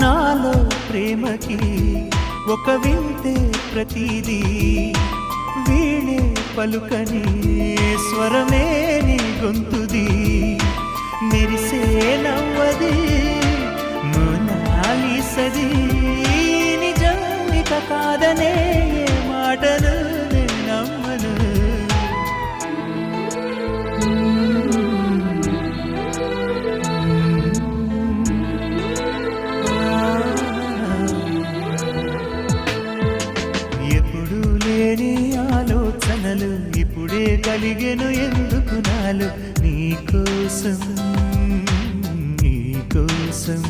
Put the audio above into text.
నాలో ప్రేమకి ఒక వింతే ప్రతిదీ వీణే పలుకని స్వరమే నీ గొంతుది మెరిసే నవ్వది మోనాలిసది నిజం ఇక కాదనే మాటను నమ్మను ఎప్పుడు లేని ఆలోచనలు ఇప్పుడే కలిగెను ఎందుకు నాలు నీకోసం నీకోసం